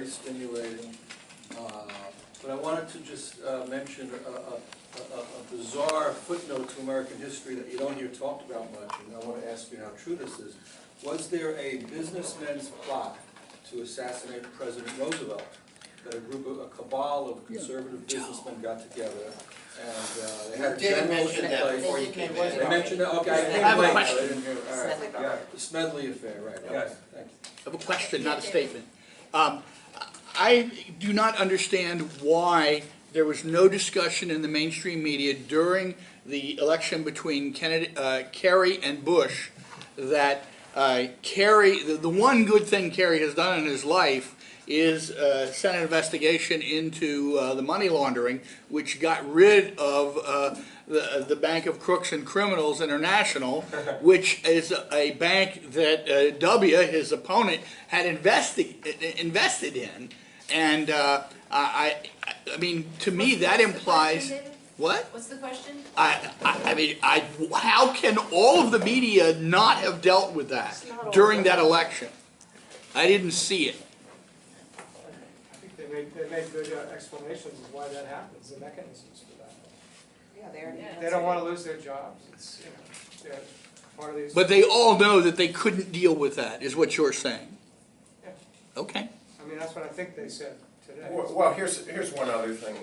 stimulating. But I wanted to just mention a bizarre footnote to American history that you don't hear talked about much, and I want to ask you how true this is. Was there a businessmen's plot to assassinate President Roosevelt? That a cabal of conservative businessmen got together, and they had a general in place. They mentioned that. Okay, I have a late, question. so I didn't hear. All right, yeah, the Smedley affair, right? Okay, Yes. thank you. I have a question, not a statement. I do not understand why there was no discussion in the mainstream media during the election between Kerry and Bush that Kerry, the one good thing Kerry has done in his life is sent an investigation into the money laundering, which got rid of the Bank of Crooks and Criminals International, which is a bank that W, his opponent, had invested in. And I mean, to me, that implies what? What's the question? I mean, how can all of the media not have dealt with that during that election? I didn't see it. I think they made good explanations of why that happens, the mechanisms for that. Yeah, They don't want to lose their jobs. It's, they're part of these. But they all know that they couldn't deal with that, is what you're saying. Yeah. Okay. I mean, that's what I think they said today. Well, here's one other thing.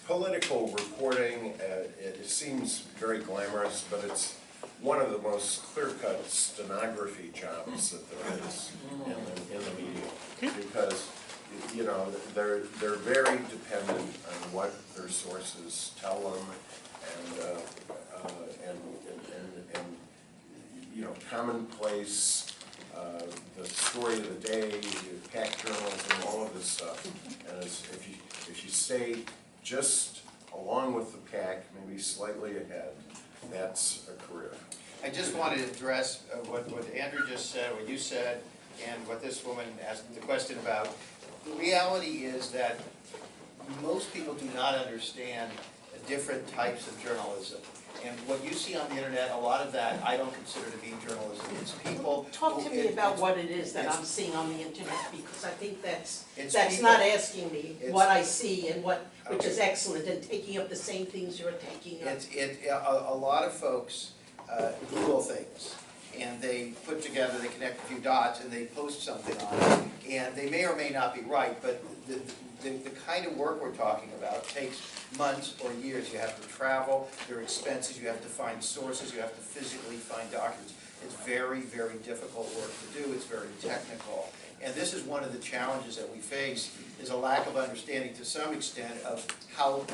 Political reporting, it seems very glamorous, but it's one of the most clear-cut stenography jobs that there is in the media, because you know they're very dependent on what their sources tell them, and you know, commonplace, the story of the day, pack journalism, all of this stuff. And if you stay just along with the pack, maybe slightly ahead, that's a career. I just wanted to address what Andrew just said, what you said, and what this woman asked the question about. The reality is that most people do not understand different types of journalism. And what you see on the internet, a lot of that I don't consider to be journalism. It's people. Talk to me about what it is that I'm seeing on the internet, because I think that's people, not asking me what I see and which is excellent, and taking up the same things you're taking up. A lot of folks Google things, and they put together, they connect a few dots, and they post something on it. And they may or may not be right, but the kind of work we're talking about takes months or years. You have to travel, there are expenses, you have to find sources, you have to physically find documents. It's very, very difficult work to do. It's very technical. And this is one of the challenges that we face, is a lack of understanding to some extent of how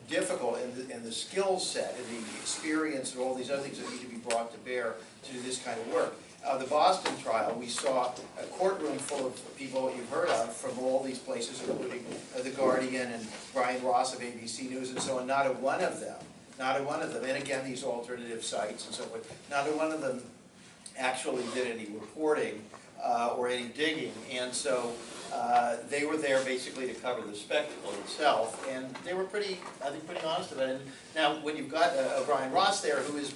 difficult in the skill set and the experience and all these other things that need to be brought to bear to do this kind of work. The Boston trial, we saw a courtroom full of people you've heard of from all these places, including The Guardian and Brian Ross of ABC News and so on. Not a one of them, and again these alternative sites and so forth, not a one of them actually did any reporting or any digging, and so they were there basically to cover the spectacle itself, and they were pretty honest about it. And now, when you've got Brian Ross there, who is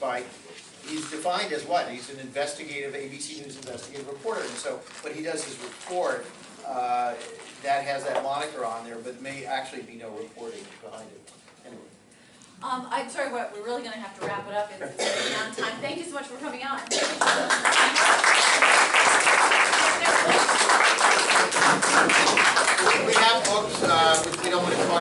he's defined as what? He's an ABC News investigative reporter, and so when he does his report, that has that moniker on there, but may actually be no reporting behind it. Anyway. I'm sorry, we're really going to have to wrap it up. It's beyond time. Thank you so much for coming on. We have books.